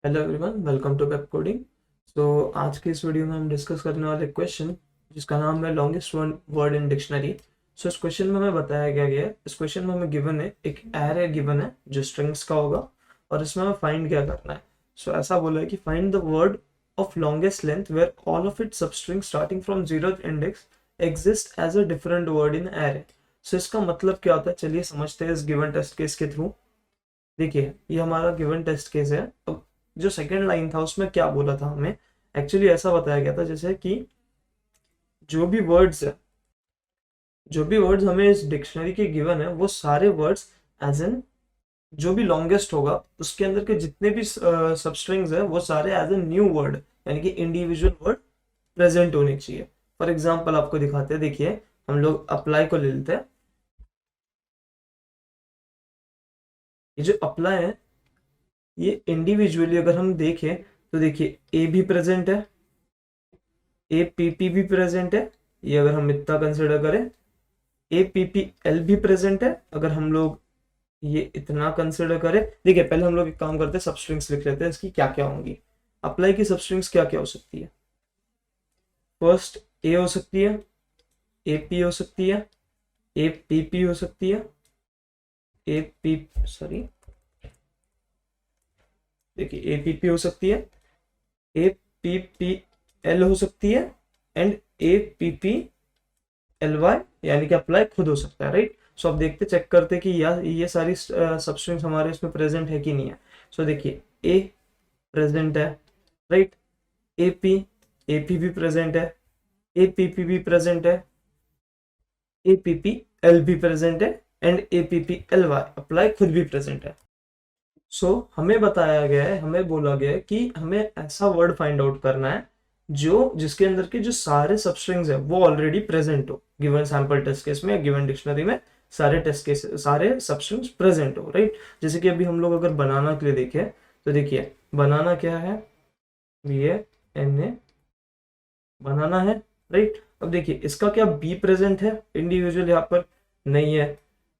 Hello everyone, welcome to web coding. आज के इस वीडियो में हम डिस्कस करने वाले क्वेश्चन जिसका नाम है लॉन्गेस्ट वर्ड इन डिक्शनरी। इस क्वेश्चन में हमें बताया गया है, इस क्वेश्चन में हमें गिवन है एक एरे गिवन है जो स्ट्रिंग्स का होगा और इसमें हमें फाइंड क्या करना है। ऐसा बोला है कि find the word of longest length where all of it substring starting from 0th index exist as a different word in array. इसका मतलब क्या होता है, चलिए समझते हैं इस गिवन टेस्ट केस के थ्रू। देखिए ये हमारा गिवन टेस्ट केस है। अब जो सेकेंड लाइन था उसमें क्या बोला था हमें, एक्चुअली ऐसा बताया गया था जैसे कि जो भी वर्ड्स है, जो भी वर्ड्स हमें इस डिक्शनरी के गिवन है वो सारे वर्ड्स एज एन जो भी लॉन्गेस्ट होगा उसके अंदर के जितने भी सबस्ट्रिंग्स है वो सारे एज ए न्यू वर्ड यानी कि इंडिविजुअल वर्ड प्रेजेंट होने चाहिए। फॉर एग्जाम्पल आपको दिखाते हैं, देखिए हम लोग अप्लाई को ले लेते हैं। ये जो अप्लाई है ये इंडिविजुअली अगर हम देखें तो देखिए ए भी प्रेजेंट है, ए पी पी भी प्रेजेंट है, ये अगर हम इतना कंसिडर करें। ए पी पी एल भी प्रेजेंट है अगर हम लोग ये इतना कंसिडर करें। देखिए पहले हम लोग एक काम करते हैं, सबस्ट्रिंग्स लिख लेते हैं इसकी क्या क्या होंगी। अप्लाई की सबस्ट्रिंग्स क्या क्या हो सकती है, फर्स्ट ए हो सकती है, ए पी हो सकती है, ए पी पी हो सकती है, ए पी सॉरी देखिए ए पी पी हो सकती है, ए पी पी एल हो सकती है and A P P L Y यानी कि अप्लाई खुद हो सकता है, राइट। सो अब देखते चेक करते कि ये सारी सबस्ट्रिंग्स हमारे इसमें प्रेजेंट है कि नहीं है। सो देखिए ए प्रेजेंट है, राइट, ए पी भी प्रेजेंट है, ए पी पी भी प्रेजेंट है, ए पी पी एल भी प्रेजेंट है and A P P L Y apply खुद भी प्रेजेंट है। हमें बताया गया है, हमें बोला गया है कि हमें ऐसा वर्ड फाइंड आउट करना है जो जिसके अंदर के जो सारे सबस्ट्रिंग्स है वो ऑलरेडी प्रेजेंट हो। गिवन सैंपल टेस्ट केस में, गिवन डिक्शनरी में सारे टेस्ट केस सारे सबस्ट्रिंग्स प्रेजेंट हो, राइट। जैसे कि अभी हम लोग अगर बनाना के लिए देखें तो देखिए बनाना क्या है, बी ए एन ए बनाना है, राइट। अब देखिए इसका क्या बी प्रेजेंट है इंडिविजुअल, यहाँ पर नहीं है,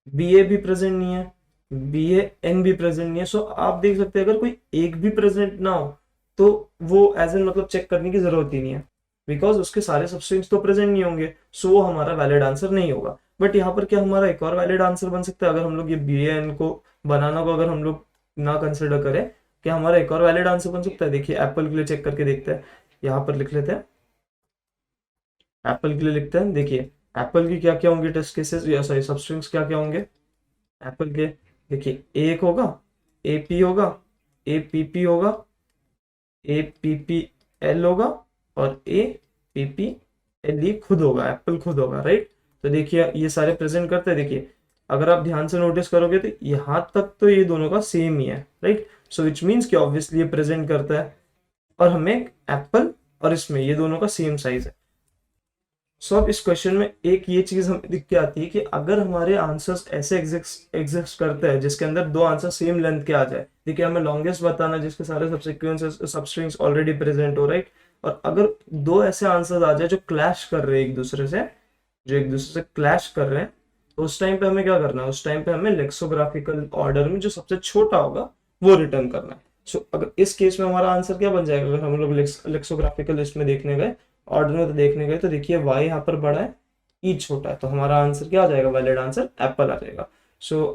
बी ए भी प्रेजेंट नहीं है, बी ए एन भी प्रेजेंट नहीं है। सो आप देख सकते हैं अगर कोई एक भी प्रेजेंट ना हो तो वो एज एन मतलब चेक करने की जरूरत ही नहीं है, बिकॉज उसके सारे सबस्ट्रिंग्स तो प्रेजेंट नहीं होंगे। सो वो हमारा वैलिड आंसर नहीं होगा। बट यहाँ पर क्या हमारा एक और वैलिड आंसर बन सकता है, अगर हम लोग ये बी ए एन को बनाना को अगर हम लोग ना कंसिडर करें, क्या हमारा एक और वैलिड आंसर बन सकता है। देखिए एप्पल के लिए चेक करके देखते हैं, यहाँ पर लिख लेते हैं एप्पल के लिए लिखते हैं। देखिए एप्पल की क्या क्या होंगे टेस्ट केसेस या सॉरी सबस्ट्रिंग्स क्या क्या होंगे एप्पल के। देखिए एक होगा, ए पी होगा, ए पी पी होगा, ए पी पी एल होगा और ए पी पी एल ई खुद होगा, एप्पल खुद होगा, राइट। तो देखिए ये सारे प्रेजेंट करते हैं। देखिए अगर आप ध्यान से नोटिस करोगे तो यहाँ तक तो ये दोनों का सेम ही है, राइट। सो विच मीन्स कि ऑब्वियसली ये प्रेजेंट करता है और हमें एप्पल और इसमें ये दोनों का सेम साइज है। अब इस क्वेश्चन में एक ये चीज हमें दिख के आती है कि अगर हमारे आंसर्स ऐसे एग्जिस्ट करते हैं जिसके अंदर दो आंसर सेम लेंथ के आ जाए, देखिए हमें लॉन्गेस्ट बताना जिसके सारे सबस्ट्रिंग्स ऑलरेडी प्रेजेंट हो, राइट। और अगर दो ऐसे आंसर्स आ जाए जो क्लैश कर रहे हैं एक दूसरे से, जो एक दूसरे से क्लैश कर रहे हैं, तो उस टाइम पे हमें क्या करना है, उस टाइम पे हमें लेक्सोग्राफिकल ऑर्डर में जो सबसे छोटा होगा वो रिटर्न करना है। अगर इस केस में हमारा आंसर क्या बन जाएगा, अगर हम लोग लेक्सोग्राफिकल लिस्ट में देखने गए, ऑर्डर में तो देखने गए, तो देखिए y यहाँ पर बड़ा है, ई छोटा है, तो हमारा आंसर क्या आ जाएगा, वैलिड आंसर एप्पल आ जाएगा।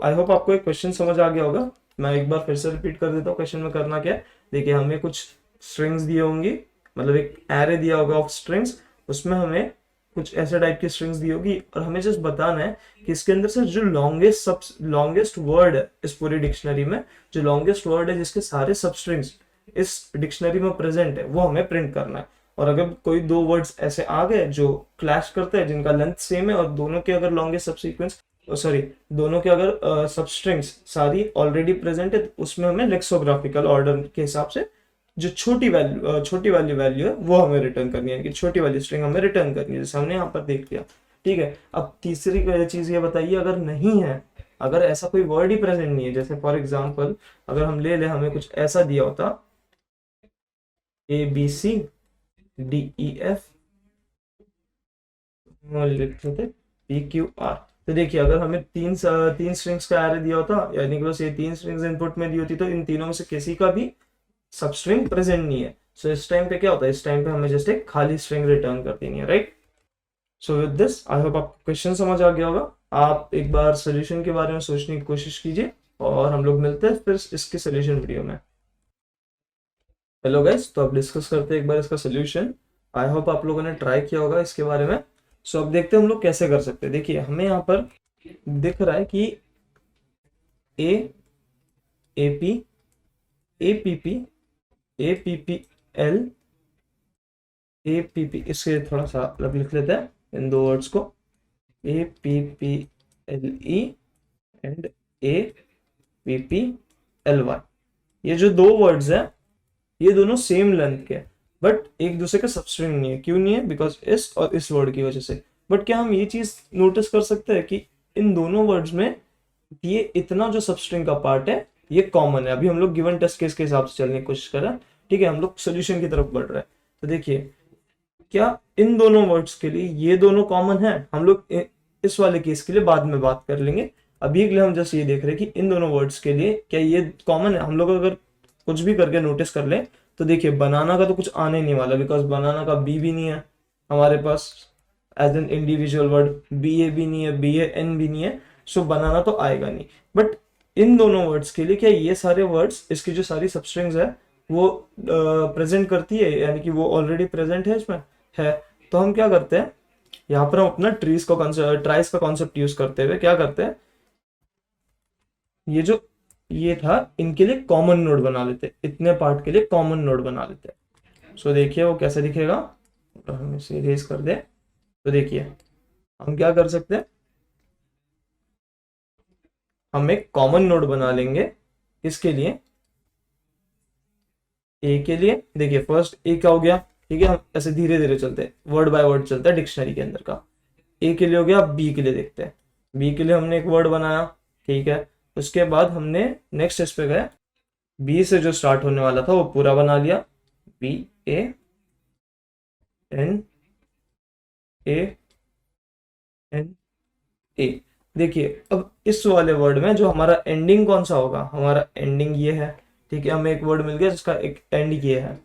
आई होप आपको एक क्वेश्चन समझ आ गया होगा। मैं एक बार फिर से रिपीट कर देता हूँ क्वेश्चन में करना क्या है। देखिए हमें कुछ स्ट्रिंग्स दिए होंगी, मतलब एक एरे दिया होगा ऑफ स्ट्रिंग्स, उसमें हमें कुछ ऐसे टाइप की स्ट्रिंग्स दी होगी और हमें जस्ट बताना है कि इसके अंदर से जो लॉन्गेस्ट वर्ड है इस पूरी डिक्शनरी में, जो लॉन्गेस्ट वर्ड है जिसके सारे सबस्ट्रिंग्स इस डिक्शनरी में प्रेजेंट है, वो हमें प्रिंट करना है। और अगर कोई दो वर्ड्स ऐसे आ गए जो क्लैश करते हैं, जिनका लेंथ सेम है और दोनों के अगर लॉन्गेस्ट सबसीक्वेंस दोनों के अगर सबस्ट्रिंग्स सारी ऑलरेडी प्रेजेंट है, तो उसमें हमें लेक्सोग्राफिकल ऑर्डर के हिसाब से जो छोटी वाली वैल्यू है वो हमें रिटर्न करनी है, कि छोटी वाली स्ट्रिंग हमें रिटर्न करनी है, जैसे हमने यहाँ पर देख लिया, ठीक है। अब तीसरी चीज ये बताइए, अगर नहीं है, अगर ऐसा कोई वर्ड ही प्रेजेंट नहीं है, जैसे फॉर एग्जाम्पल अगर हम ले ले हमें कुछ ऐसा दिया होता A B C D E F लिखते थे पी क्यू आर, तो देखिए अगर हमें तीन स्ट्रिंग्स का एरे दिया होता, यानी कि बस ये तीन स्ट्रिंग्स इनपुट में दी होती, तो इन तीनों में से किसी का भी सब स्ट्रिंग प्रेजेंट नहीं है। सो इस टाइम पे क्या होता है, इस टाइम पे हमें जस्ट एक खाली स्ट्रिंग रिटर्न कर देनी है, right. So with this I hope आपको क्वेश्चन समझ आ गया होगा। आप एक बार सोल्यूशन के बारे में सोचने की कोशिश कीजिए और हम लोग मिलते हैं फिर इसके सोल्यूशन वीडियो में। हेलो गाइस, तो अब डिस्कस करते हैं एक बार इसका सोल्यूशन। आई होप आप लोगों ने ट्राई किया होगा इसके बारे में। सो अब देखते हैं हम लोग कैसे कर सकते हैं। देखिए हमें यहाँ पर दिख रहा है कि A A P A P P A P P L A P P, इसके थोड़ा सा अलग लिख लेते हैं इन दो वर्ड्स को, A P P L E and A P P L Y. ये जो दो वर्ड्स हैं ये दोनों सेम लेंथ के, बट एक दूसरे का सबस्ट्रिंग नहीं है। क्यों नहीं है? बिकॉज इस और इस वर्ड की वजह से। बट क्या हम ये चीज नोटिस कर सकते हैं कि इन दोनों वर्ड्स में ये इतना जो सबस्ट्रिंग का पार्ट है ये कॉमन है। अभी हम लोग गिवन टेस्ट केस के हिसाब से चलने की कोशिश कर रहे हैं, ठीक है। हम लोग सोल्यूशन की तरफ बढ़ रहे हैं। तो देखिए क्या इन दोनों वर्ड्स के लिए ये दोनों कॉमन है? हम लोग इस वाले केस के लिए बाद में बात कर लेंगे। अभी के लिए हम जस्ट ये देख रहे हैं कि इन दोनों वर्ड्स के लिए क्या ये कॉमन है। हम लोग अगर कुछ भी करके नोटिस कर ले तो देखिए बनाना का तो कुछ आने नहीं वाला, बिकॉज बनाना का बी भी नहीं है हमारे पास as an individual word, B A भी नहीं है, बी ए एन भी नहीं है, सो बनाना तो आएगा नहीं। बट इन दोनों वर्ड्स के लिए क्या ये सारे वर्ड्स, इसकी जो सारी सबस्ट्रिंग्स है वो प्रेजेंट करती है, यानी कि वो ऑलरेडी प्रेजेंट है इसमें है। तो हम क्या करते हैं यहाँ पर, हम अपना ट्राइस का कॉन्सेप्ट यूज करते हुए क्या करते हैं, ये जो ये था इनके लिए कॉमन नोड बना लेते, इतने पार्ट के लिए कॉमन नोड बना लेते। सो देखिए वो कैसे दिखेगा, तो हम इसे इरेज कर दे। तो देखिए हम क्या कर सकते हैं, हम एक कॉमन नोड बना लेंगे इसके लिए, ए के लिए। देखिए फर्स्ट ए क्या हो गया, ठीक है, हम ऐसे धीरे धीरे चलते हैं, वर्ड बाय वर्ड चलता है डिक्शनरी के अंदर का। ए के लिए हो गया, बी के लिए देखते हैं। बी के लिए हमने एक वर्ड बनाया, ठीक है। उसके बाद हमने नेक्स्ट इस पे गए, बी से जो स्टार्ट होने वाला था वो पूरा बना लिया, B A N A N A. देखिए अब इस वाले वर्ड में जो हमारा एंडिंग कौन सा होगा, हमारा एंडिंग ये है, ठीक है। हमें एक वर्ड मिल गया जिसका एक एंड ये है।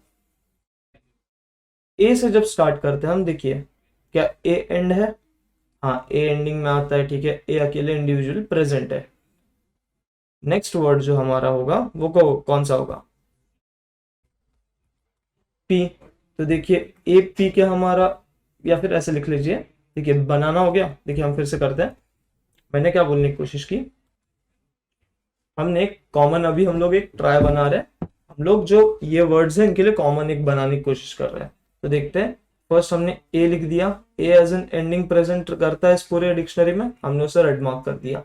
ए से जब स्टार्ट करते हैं हम, देखिए क्या ए एंड है? हाँ, ए एंडिंग में आता है, ठीक है। ए अकेले इंडिविजुअल प्रेजेंट है। नेक्स्ट वर्ड जो हमारा होगा वो कौन सा होगा, पी। तो देखिए ए पी के हमारा, या फिर ऐसे लिख लीजिए, देखिए बनाना हो गया। देखिए हम फिर से करते हैं, मैंने क्या बोलने की कोशिश की, हमने एक कॉमन, अभी हम लोग एक ट्राई बना रहे हैं, हम लोग जो ये वर्ड्स हैं इनके लिए कॉमन एक बनाने की कोशिश कर रहे हैं। तो देखते हैं, फर्स्ट हमने ए लिख दिया, ए एज एन एंडिंग प्रेजेंट करता है इस पूरे डिक्शनरी में, हमने उसे रेड मार्क कर दिया।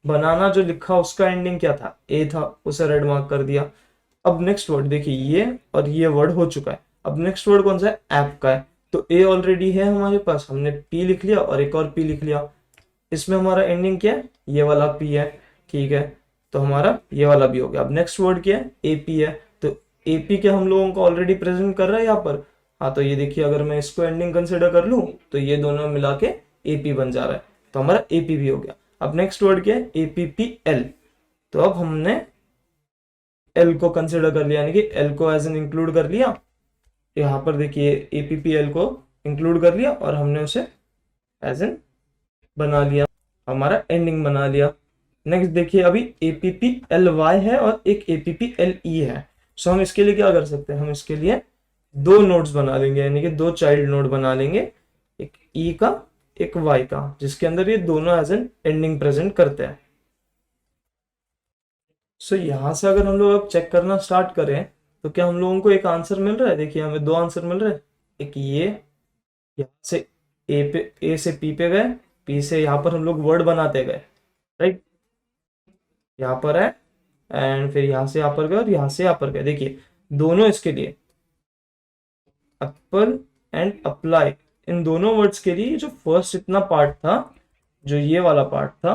बनाना जो लिखा उसका एंडिंग क्या था, ए था, उसे रेड मार्क कर दिया। अब नेक्स्ट वर्ड देखिए, ये और ये वर्ड हो चुका है। अब नेक्स्ट वर्ड कौन सा है, ऐप का है। तो ए ऑलरेडी है हमारे पास, हमने पी लिख लिया और एक और पी लिख लिया। इसमें हमारा एंडिंग क्या है, ये वाला पी है, ठीक है। तो हमारा ये वाला भी हो गया। अब नेक्स्ट वर्ड क्या है, एपी है। तो एपी के हम लोगों को ऑलरेडी प्रेजेंट कर रहा है यहाँ पर। हाँ, तो ये देखिए अगर मैं इसको एंडिंग कंसिडर कर लूँ तो ये दोनों मिला के एपी बन जा रहा है, तो हमारा एपी भी हो गया। अब नेक्स्ट वर्ड क्या है, एपीपीएल। तो अब हमने एल को कंसिडर कर लिया, यानी कि एल को एज एन इंक्लूड कर लिया। यहाँ पर देखिए एपीपीएल को इंक्लूड कर लिया और हमने उसे एज एन बना लिया, हमारा एंडिंग बना लिया। नेक्स्ट देखिए अभी APPLY है और एक APPLE है। सो हम इसके लिए क्या कर सकते हैं, हम इसके लिए दो नोड्स बना लेंगे, यानी कि दो चाइल्ड नोड बना लेंगे, एक E का एक Y का, जिसके अंदर ये दोनों एज एन एंडिंग प्रेजेंट करते हैं। सो यहां से अगर हम लोग अब चेक करना स्टार्ट करें तो क्या हम लोगों को एक आंसर मिल रहा है। देखिए हमें दो आंसर मिल रहे हैं, एक ये, यहाँ से ए से पी पे गए, पी से यहाँ पर हम लोग वर्ड बनाते गए, राइट, यहाँ पर है, एंड फिर यहाँ से यहाँ पर गए और यहाँ से यहाँ पर गए। देखिए दोनों इसके लिए एप्पल एंड अप्लाई, इन दोनों वर्ड्स के लिए जो फर्स्ट इतना पार्ट था, जो ये वाला पार्ट था,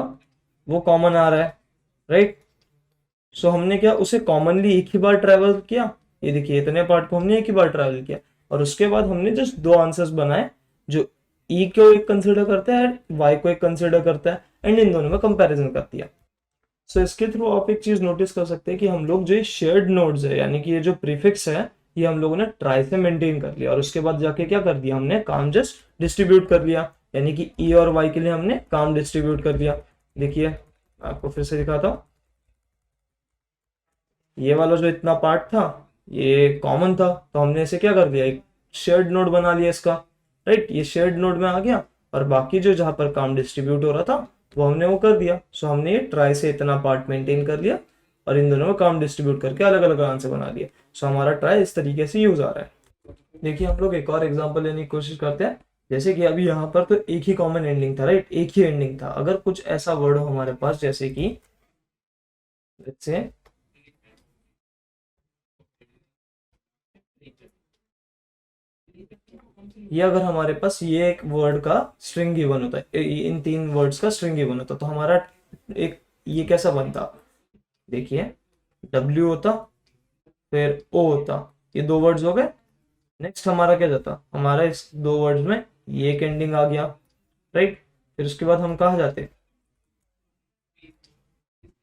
वो कॉमन आ रहा है, राइट। सो हमने क्या उसे कॉमनली एक ही बार ट्रेवल किया, ये देखिए इतने पार्ट को हमने एक ही बार ट्रेवल किया, और उसके बाद हमने जस्ट दो आंसर्स बनाए, जो ई को एक कंसिडर करता है, वाई को एक कंसिडर करता है, एंड इन दोनों में कंपैरिजन कर दिया। सो इसके थ्रू आप एक चीज नोटिस कर सकते हैं कि हम लोग जो ये शेयर्ड नोड्स है यानी कि ये जो प्रीफिक्स है ये हम लोगों ने ट्राई से मेंटेन कर लिया और उसके बाद जाके क्या कर दिया हमने काम जस्ट डिस्ट्रीब्यूट कर लिया यानी कि ई और वाई के लिए हमने काम डिस्ट्रीब्यूट कर दिया। देखिए आपको फिर से दिखाता हूँ, ये वाला जो इतना पार्ट था ये कॉमन था तो हमने इसे क्या कर दिया एक शेयर्ड नोड बना लिया इसका, राइट। ये शेयर्ड नोड में आ गया और बाकी जो जहां पर काम डिस्ट्रीब्यूट हो रहा था वो हमने वो कर दिया। सो हमने ये ट्राई से इतना पार्ट मेंटेन कर लिया और इन दोनों में काम डिस्ट्रीब्यूट करके अलग अलग आंसर बना दिया। सो हमारा ट्राई इस तरीके से यूज आ रहा है। देखिए हम लोग एक और एग्जांपल लेने की कोशिश करते हैं। जैसे कि अभी यहाँ पर तो एक ही कॉमन एंडिंग था, राइट, एक ही एंडिंग था। अगर कुछ ऐसा वर्ड हो हमारे पास जैसे कि लेट्स से ये अगर हमारे पास ये एक वर्ड का स्ट्रिंग गिवन होता है, इन तीन वर्ड्स का स्ट्रिंग गिवन होता तो हमारा एक ये कैसा बनता, देखिए W होता फिर O होता, ये दो वर्ड्स हो गए। नेक्स्ट हमारा क्या जाता, हमारा इस दो वर्ड्स में ये एक एंडिंग आ गया, राइट। फिर उसके बाद हम कहाँ जाते,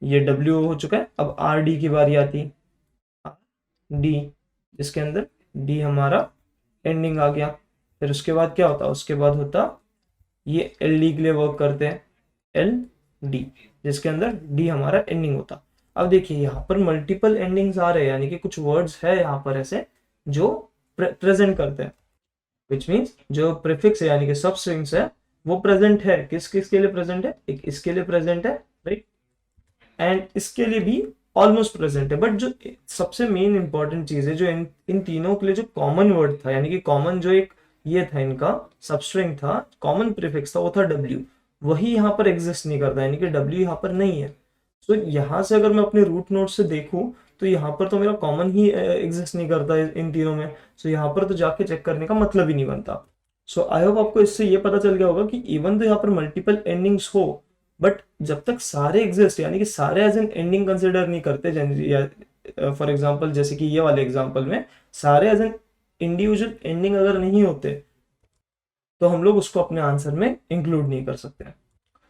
ये W हो चुका है। अब RD की बारी आती, D, जिसके अंदर D हमारा एंडिंग आ गया। फिर उसके बाद क्या होता, उसके बाद होता ये LD के लिए वर्क करते हैं, LD, जिसके अंदर D हमारा एंडिंग होता। अब देखिए यहाँ पर मल्टीपल एंडिंग्स आ रहे हैं यानी कि कुछ वर्ड्स है यहाँ पर ऐसे जो प्रेजेंट करते हैं, विच मीन्स जो प्रीफिक्स है यानी कि सब स्ट्रिंग्स है वो प्रेजेंट है। किस किस के लिए प्रेजेंट है, एक इसके लिए प्रेजेंट है, राइट, एंड इसके लिए भी ऑलमोस्ट प्रेजेंट है। बट जो सबसे मेन इंपॉर्टेंट चीज है जो इन तीनों के लिए जो कॉमन वर्ड था यानी कि कॉमन जो एक ये था इनका सबस्ट्रिंग था, कॉमन प्रीफिक्स था, वो था W। वही यहाँ पर एग्जिस्ट नहीं करता यानी कि W यहाँ पर नहीं है। तो यहाँ से अगर मैं अपने रूट नोड से देखूं तो यहाँ पर तो मेरा कॉमन ही एग्जिस्ट नहीं करता इन तीनों में। सो यहाँ पर तो जाके चेक करने का मतलब ही नहीं बनता। सो आई होप आपको इससे ये पता चल गया होगा कि इवन तो यहाँ पर मल्टीपल एंडिंग्स हो बट जब तक सारे एग्जिस्ट यानी कि सारे एज एन एंडिंग कंसिडर नहीं करते, फॉर एग्जांपल जैसे कि ये वाले एग्जांपल में सारे एज एन इंडिविजुअल एंडिंग अगर नहीं होते तो हम लोग उसको अपने आंसर में इंक्लूड नहीं कर सकते।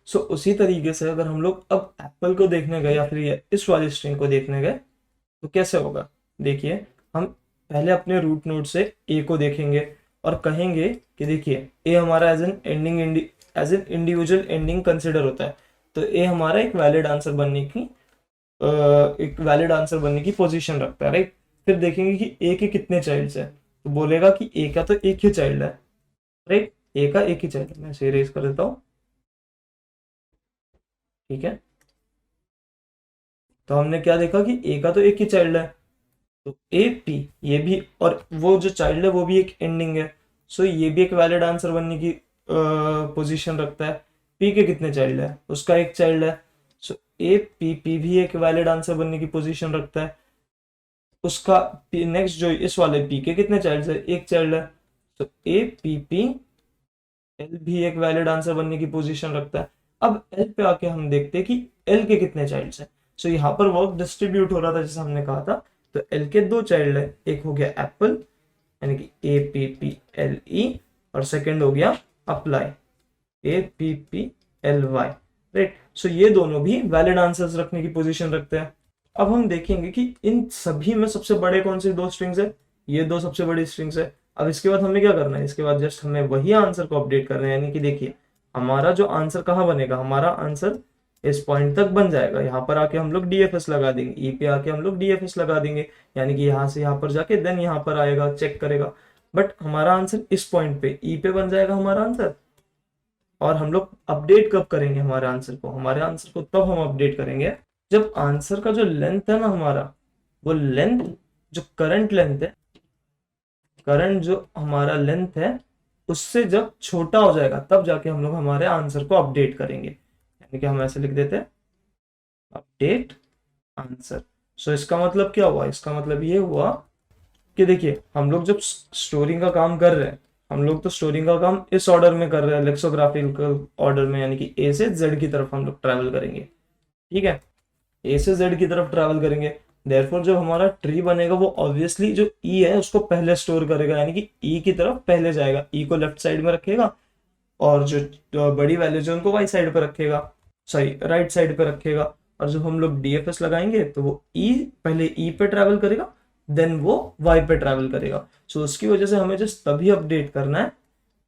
सो उसी तरीके से अगर हम लोग अब एप्पल को देखने गए या फिर इस वाली स्ट्रिंग को देखने गए तो कैसे होगा, देखिए हम पहले अपने रूट नोड से ए को देखेंगे और कहेंगे कि देखिए ए हमारा as an individual ending consider होता है तो ए हमारा एक वैलिड आंसर बनने की पोजीशन रखता है, राइट। फिर देखेंगे कि ए के कितने चाइल्ड्स है तो बोलेगा कि ए का तो एक ही चाइल्ड है, राइट, ए का एक ही चाइल्ड है। मैं इसे इरेज कर देता हूँ, ठीक है। तो हमने क्या देखा कि ए का तो एक ही चाइल्ड है तो ए पी ये भी, और वो जो चाइल्ड है वो भी एक एंडिंग है सो ये भी एक वैलिड आंसर बनने की पोजीशन रखता है। पी के कितने चाइल्ड है, उसका एक चाइल्ड है सो ए पी पी भी एक वैलिड आंसर बनने की पोजीशन रखता है। उसका नेक्स्ट जो इस वाले पी के कितने चाइल्ड है, एक चाइल्ड है तो ए पी पी एल भी एक वैलिड आंसर बनने की पोजीशन रखता है। अब एल पे आके हम देखते हैं कि एल के कितने चाइल्ड्स हैं। सो यहाँ पर वर्क डिस्ट्रीब्यूट हो रहा था जैसे हमने कहा था तो एल के दो चाइल्ड है, एक हो गया एप्पल यानी कि A P P L E और सेकंड हो गया apply A P P L Y, right. So ये दोनों भी वैलिड आंसर्स रखने की पोजीशन रखते हैं। अब हम देखेंगे कि इन सभी में सबसे बड़े कौन से दो स्ट्रिंग्स है, ये दो सबसे बड़ी स्ट्रिंग्स है। अब इसके बाद हमें क्या करना है, इसके बाद जस्ट हमें वही आंसर को अपडेट करना है यानी कि देखिए हमारा जो आंसर कहाँ बनेगा, हमारा आंसर इस पॉइंट तक बन जाएगा। यहाँ पर आके हम लोग DFS लगा देंगे, ई पे आके हम लोग DFS लगा देंगे यानी कि यहाँ से यहाँ पर जाके देन यहाँ पर आएगा चेक करेगा। बट हमारा आंसर इस पॉइंट पे ई पे बन जाएगा हमारा आंसर। और हम लोग अपडेट कब करेंगे हमारे आंसर को, हमारे आंसर को तब हम अपडेट करेंगे जब आंसर का जो लेंथ है ना हमारा, वो लेंथ जो करंट लेंथ है, करंट जो हमारा लेंथ है उससे जब छोटा हो जाएगा तब जाके हम लोग हमारे आंसर को अपडेट करेंगे। यानी कि हम ऐसे लिख देते हैं अपडेट आंसर। सो इसका मतलब क्या हुआ, इसका मतलब ये हुआ कि देखिए हम लोग जब स्टोरिंग का काम कर रहे हैं, हम लोग तो स्टोरिंग का काम इस ऑर्डर में कर रहे हैं, लेक्सोग्राफिकल ऑर्डर में, यानी कि ए से जेड की तरफ हम लोग ट्रैवल करेंगे, ठीक है, ए से जेड की तरफ ट्रैवल करेंगे। देयरफॉर जब हमारा ट्री बनेगा वो ऑब्वियसली जो ई है उसको पहले स्टोर करेगा यानी कि ई की तरफ पहले जाएगा, ई को लेफ्ट साइड में रखेगा और जो बड़ी वैल्यूज है उनको वाई साइड पे रखेगा, सॉरी राइट साइड पे रखेगा। और जब हम लोग डीएफएस लगाएंगे तो वो ई पहले ई पे ट्रैवल करेगा, देन वो वाई पे ट्रैवल करेगा। सो उसकी वजह से हमें जस्ट तभी अपडेट करना है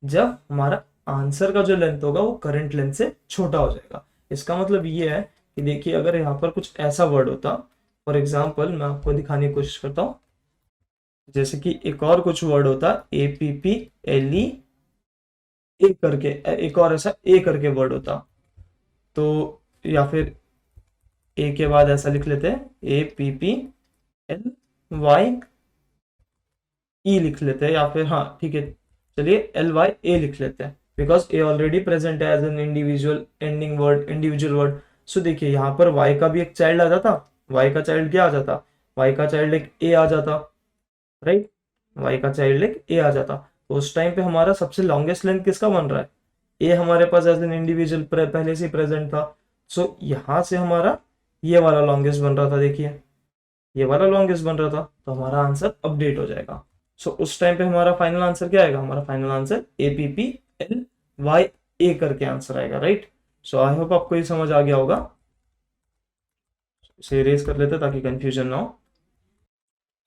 जब हमारा आंसर का जो लेंथ होगा वो करंट लेंथ से छोटा हो जाएगा। इसका मतलब ये है कि देखिए अगर यहाँ पर कुछ ऐसा वर्ड होता, फॉर एग्जाम्पल मैं आपको दिखाने की कोशिश करता हूँ, जैसे कि एक और कुछ वर्ड होता APPLE ए करके, एक और ऐसा ए करके वर्ड होता, तो या फिर ए के बाद ऐसा लिख लेते हैं APPLYE लिख लेते हैं, या फिर हाँ ठीक है चलिए LYA लिख लेते हैं, बिकॉज ए ऑलरेडी प्रेजेंट है as an individual ending word, individual word. So देखिए यहाँ पर y का भी एक चाइल्ड आ जाता, y का चाइल्ड क्या आ जाता, y का चाइल्ड एक ए आ जाता, राइट, y का चाइल्ड एक ए आ जाता। तो उस टाइम पे हमारा सबसे लॉन्गेस्ट लेंथ किसका बन रहा है, ए हमारे पास एज एन इंडिविजुअल पहले से प्रेजेंट था। सो यहाँ से हमारा ये वाला लॉन्गेस्ट बन रहा था, देखिए ये वाला लॉन्गेस्ट बन रहा था, तो हमारा आंसर अपडेट हो जाएगा। सो उस टाइम पे हमारा फाइनल आंसर क्या आएगा, हमारा फाइनल आंसर APPLYA करके आंसर आएगा, राइट। सो आई होप आपको ये समझ आ गया होगा। इसे इरेज कर लेते ताकि कंफ्यूजन ना हो।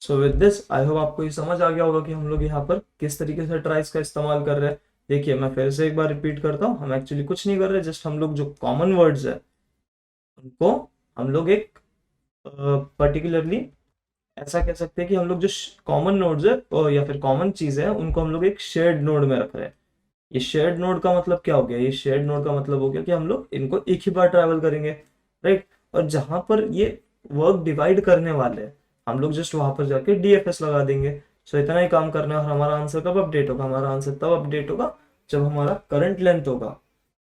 सो विद दिस आई होप आपको ये समझ आ गया होगा कि हम लोग यहाँ पर किस तरीके से ट्राइस का इस्तेमाल कर रहे हैं। देखिए मैं फिर से एक बार रिपीट करता हूँ, हम एक्चुअली कुछ नहीं कर रहे, जस्ट हम लोग जो कॉमन वर्ड्स है उनको हम लोग एक पर्टिकुलरली ऐसा कह सकते हैं कि हम लोग जो कॉमन नोड्स है या फिर कॉमन चीजें हैं उनको हम लोग एक शेयर्ड नोड में रख रहे हैं। ये शेयर्ड नोड का मतलब क्या हो गया, ये शेयर्ड नोड का मतलब हो गया कि हम लोग इनको एक ही बार ट्रैवल करेंगे, राइट। और जहां पर ये वर्क डिवाइड करने वाले हैं हम लोग जस्ट वहां पर जाके डीएफएस लगा देंगे। सो इतना ही काम करना है और हमारा आंसर कब अपडेट होगा, हमारा आंसर तब अपडेट होगा जब हमारा करंट लेंथ होगा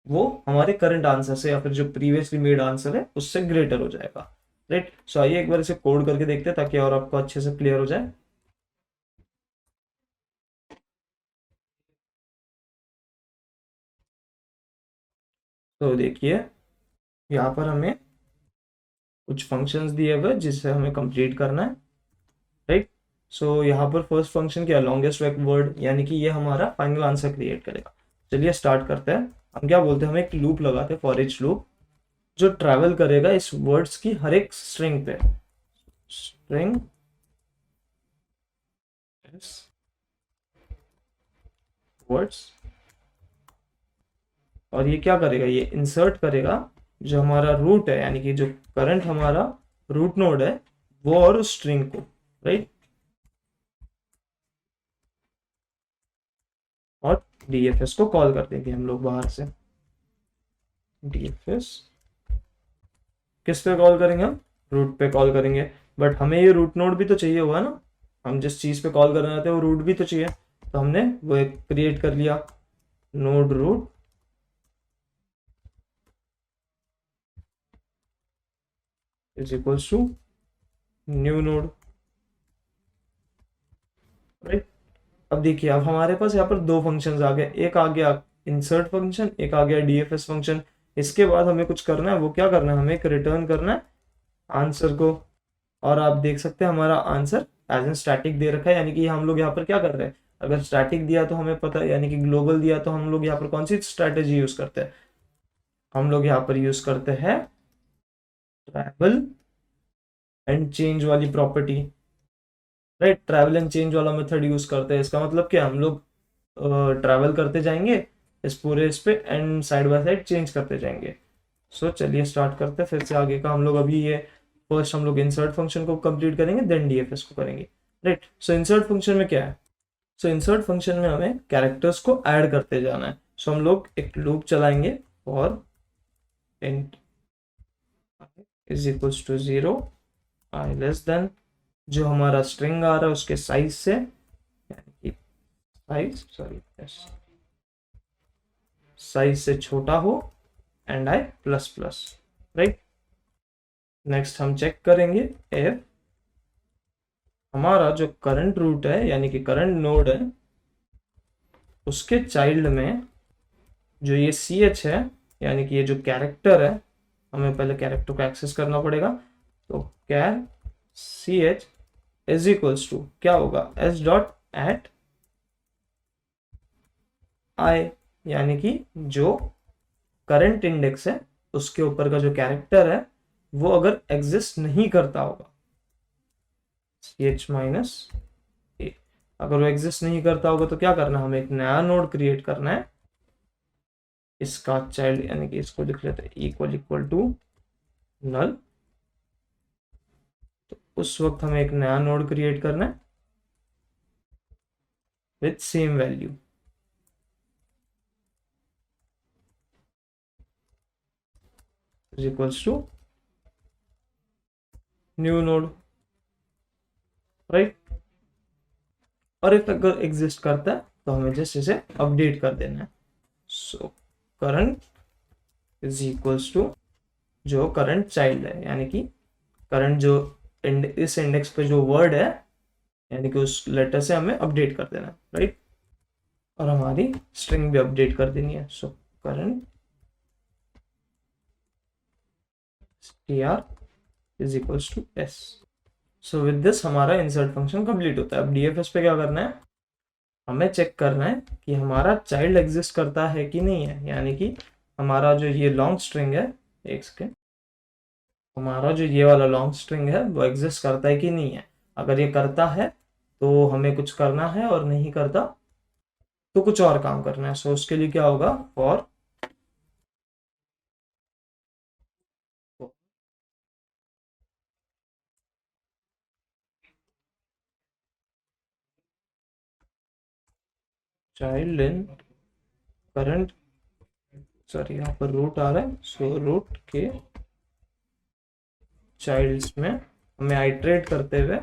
वो हमारे करंट आंसर से या फिर जो प्रीवियसली मेड आंसर है उससे ग्रेटर हो जाएगा, राइट। सो आइए एक बार इसे कोड करके देखते हैं ताकि और आपको अच्छे से क्लियर हो जाए। तो देखिए यहाँ पर हमें कुछ फंक्शंस दिए हुए जिससे हमें कंप्लीट करना है, राइट। सो यहाँ पर फर्स्ट फंक्शन क्या, लॉन्गेस्ट वर्ड, यानी कि ये हमारा फाइनल आंसर क्रिएट करेगा। चलिए स्टार्ट करते हैं। हम क्या बोलते हैं, हम एक लूप लगाते हैं, फॉर ईच लूप, जो ट्रैवल करेगा इस वर्ड्स की हर एक स्ट्रिंग पे, स्ट्रिंग वर्ड्स, और ये क्या करेगा, ये इंसर्ट करेगा जो हमारा रूट है, यानी कि जो करंट हमारा रूट नोड है वो और उस स्ट्रिंग को, राइट। और डीएफएस को कॉल कर देंगे हम लोग बाहर से, डीएफएस किस पे कॉल करेंगे, हम रूट पे कॉल करेंगे। बट हमें ये रूट नोड भी तो चाहिए होगा ना, हम जिस चीज पे कॉल करना चाहते हैं वो रूट भी तो चाहिए, तो हमने वो एक क्रिएट कर लिया, node root is equals to new node, right. अब देखिए अब हमारे पास यहाँ पर दो फंक्शंस आ गए, एक आ गया इंसर्ट फंक्शन, एक आ गया डीएफएस फंक्शन। इसके बाद हमें कुछ करना है, वो क्या करना है, हमें एक रिटर्न करना है आंसर को। और आप देख सकते हैं हमारा आंसर एज एन स्टैटिक दे रखा है, यानी कि हम लोग यहाँ पर क्या कर रहे हैं, अगर स्टैटिक दिया तो हमें पता है, यानी कि ग्लोबल दिया तो हम लोग यहाँ पर कौन सी स्ट्रैटेजी यूज करते हैं, हम लोग यहाँ पर यूज करते हैं ट्रैवल एंड चेंज वाली property, right. Travel and change वाला मेथड यूज करते हैं। इसका मतलब क्या, हम लोग ट्रैवल करते जाएंगे इस पूरे इस पे and side by side change करते जाएंगे। सो चलिए स्टार्ट करते हैं फिर से आगे का। हम लोग अभी ये फर्स्ट हम लोग इंसर्ट फंक्शन को कंप्लीट करेंगे, देन डीएफएस को करेंगे, राइट। सो इंसर्ट फंक्शन में क्या है, सो इंसर्ट फंक्शन में हमें कैरेक्टर्स को ऐड करते जाना है। सो हम लोग एक लूप चलाएंगे और int is equals to 0 i less than जो हमारा स्ट्रिंग आ रहा है उसके साइज से, यानी कि साइज से छोटा हो and i plus plus, right. Next हम चेक करेंगे इफ हमारा जो करंट रूट है यानी कि करंट नोड है उसके चाइल्ड में जो ये ch है, यानी कि ये जो कैरेक्टर है, हमें पहले कैरेक्टर को एक्सेस करना पड़ेगा। तो कैर ch इज इक्वल्स टू क्या होगा, s डॉट एट i, यानी कि जो करंट इंडेक्स है उसके ऊपर का जो कैरेक्टर है वो अगर एग्जिस्ट नहीं करता होगा, ch माइनस ए, अगर वो एग्जिस्ट नहीं करता होगा तो क्या करना है, हमें एक नया नोड क्रिएट करना है, इसका चाइल्ड यानी कि इसको लिख लेते हैं इक्वल इक्वल टू नल। तो उस वक्त हमें एक नया नोड क्रिएट करना है with same value, is equals to new node, right. और इफ अगर एग्जिस्ट करता है तो हमें जस्ट इसे अपडेट कर देना है। So current is equals to जो करंट चाइल्ड है, यानी कि करंट जो इस इंडेक्स पे जो वर्ड है, यानी कि उस लेटर से हमें अपडेट कर देना है, राइट। और हमारी स्ट्रिंग भी अपडेट कर देनी है। So current str is equals to s। So with this हमारा इंसर्ट फंक्शन कंप्लीट होता है। अब डीएफएस पे क्या करना है, हमें चेक करना है कि हमारा चाइल्ड एग्जिस्ट करता है कि नहीं है, यानी कि हमारा जो ये लॉन्ग स्ट्रिंग है, एक सेकेंड, हमारा जो ये वाला लॉन्ग स्ट्रिंग है वो एग्जिस्ट करता है कि नहीं है। अगर ये करता है तो हमें कुछ करना है, और नहीं करता तो कुछ और काम करना है। सो उसके लिए क्या होगा, for child in current, sorry यहाँ पर रूट आ रहा है, सो रूट के चाइल्ड्स में हमें आइट्रेट करते हुए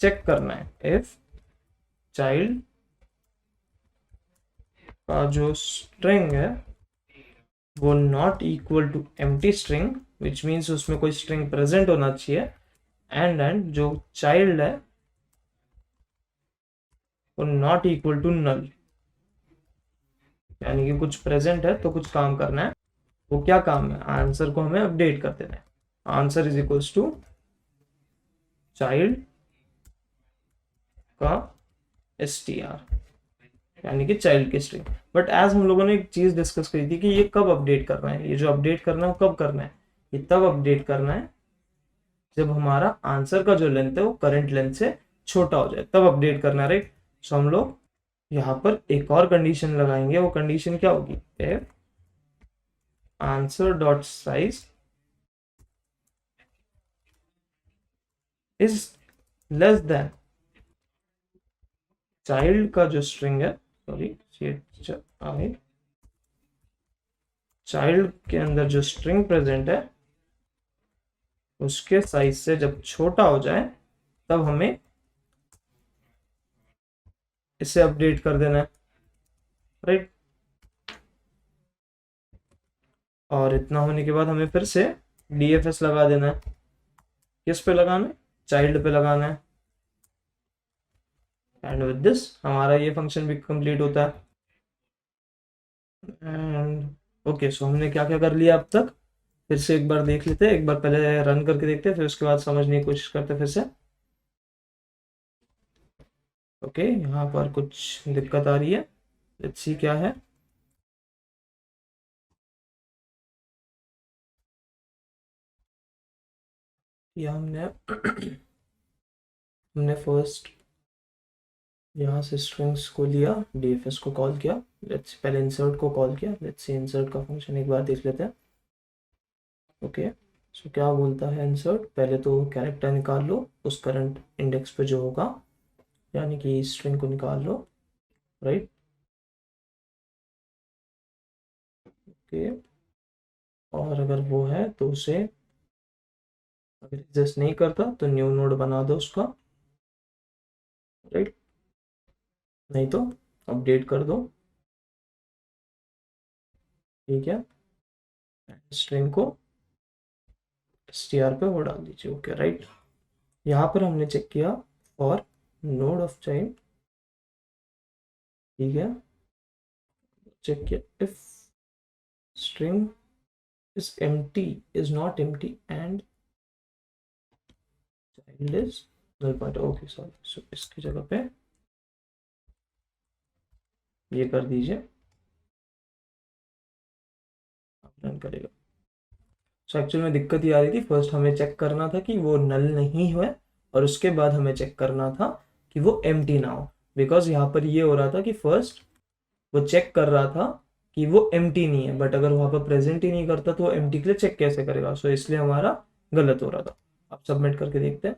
चेक करना है इफ चाइल्ड का जो स्ट्रिंग है वो not equal to empty string, which means उसमें कोई स्ट्रिंग प्रेजेंट होना चाहिए, एंड जो चाइल्ड है वो नॉट इक्वल टू नल, यानी कि कुछ प्रेजेंट है तो कुछ काम करना है। वो क्या काम है, आंसर को हमें अपडेट कर देना है। Answer is equals to child का str, यानी कि चाइल्ड की स्ट्रिंग। बट एज हम लोगों ने एक चीज डिस्कस करी थी कि ये कब अपडेट करना है, ये जो अपडेट करना है वो कब करना है, ये तब अपडेट करना है जब हमारा आंसर का जो लेंथ है वो करंट लेंथ से छोटा हो जाए, तब अपडेट करना है, राइट। सो हम लोग यहाँ पर एक और कंडीशन लगाएंगे। वो कंडीशन क्या होगी, if answer dot size is less than child का जो स्ट्रिंग है, सॉरी चाइल्ड के अंदर जो स्ट्रिंग प्रेजेंट है उसके साइज से जब छोटा हो जाए तब हमें इसे अपडेट कर देना है, राइट। और इतना होने के बाद हमें फिर से डीएफएस लगा देना है। किस पे लगाना है, चाइल्ड पे लगाना है। एंड विद दिस हमारा ये फंक्शन भी कंप्लीट होता है। एंड ओके, सो हमने क्या क्या कर लिया अब तक, फिर से एक बार देख लेते हैं, एक बार पहले रन करके देखते हैं, फिर उसके बाद समझने की कोशिश करते हैं फिर से। ओके, यहाँ पर कुछ दिक्कत आ रही है, लेट्स सी क्या है। या हमने फर्स्ट यहाँ से स्ट्रिंग्स को लिया, डीएफएस को कॉल किया, लेट्स पहले इंसर्ट को कॉल किया, लेट्स सी इंसर्ट का फंक्शन एक बार देख लेते हैं। ओके, सो क्या बोलता है इंसर्ट, पहले तो कैरेक्टर निकाल लो उस करंट इंडेक्स पे जो होगा, यानी कि स्ट्रिंग को निकाल लो, राइट। ओके, और अगर वो है तो उसे, अगर एग्जिस्ट नहीं करता तो न्यू नोड बना दो उसका, राइट, नहीं तो अपडेट कर दो, ठीक है। स्ट्रिंग को str पे वो डाल दीजिए, ओके, राइट। यहाँ पर हमने चेक किया फॉर नोड ऑफ चाइल्ड, ठीक है, चेक किया if string is empty, is not empty and child is null pointer, okay sorry, so इसकी जगह पे ये कर दीजिए, रन करेगा। सो एक्चुअल में दिक्कत ये आ रही थी, फर्स्ट हमें चेक करना था कि वो नल नहीं है और उसके बाद हमें चेक करना था कि वो एम्प्टी ना हो, बिकॉज यहाँ पर ये हो रहा था कि फर्स्ट वो चेक कर रहा था कि वो एम्प्टी नहीं है, बट अगर वहाँ पर प्रेजेंट ही नहीं करता तो वो एम्प्टी के लिए चेक कैसे करेगा। सो इसलिए हमारा गलत हो रहा था। अब सबमिट करके देखते हैं।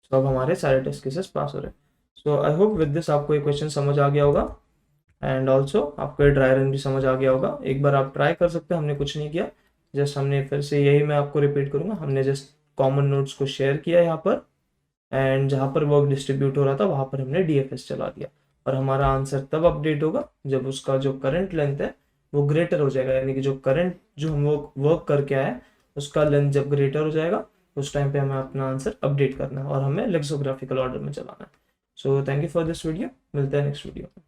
सो अब हमारे सारे टेस्ट केसेस पास हो रहे हैं। सो आई होप विद दिस आपको ये क्वेश्चन समझ आ गया होगा एंड ऑल्सो आपको ये ड्राई रन भी समझ आ गया होगा। एक बार आप ट्राई कर सकते हैं, हमने कुछ नहीं किया, जस्ट हमने फिर से यही मैं आपको रिपीट करूंगा, हमने जस्ट कॉमन नोट्स को शेयर किया यहाँ पर एंड जहाँ पर वर्क डिस्ट्रीब्यूट हो रहा था वहाँ पर हमने डीएफएस चला दिया और हमारा आंसर तब अपडेट होगा जब उसका जो करंट लेंथ है वो ग्रेटर हो जाएगा, यानी कि जो करंट जो हम वर्क करके आए उसका लेंथ जब ग्रेटर हो जाएगा उस टाइम पे हमें अपना आंसर अपडेट करना है और हमें लेक्सोग्राफिकल ऑर्डर में चलाना है। So thank you for this video, मिलते हैं नेक्स्ट वीडियो में।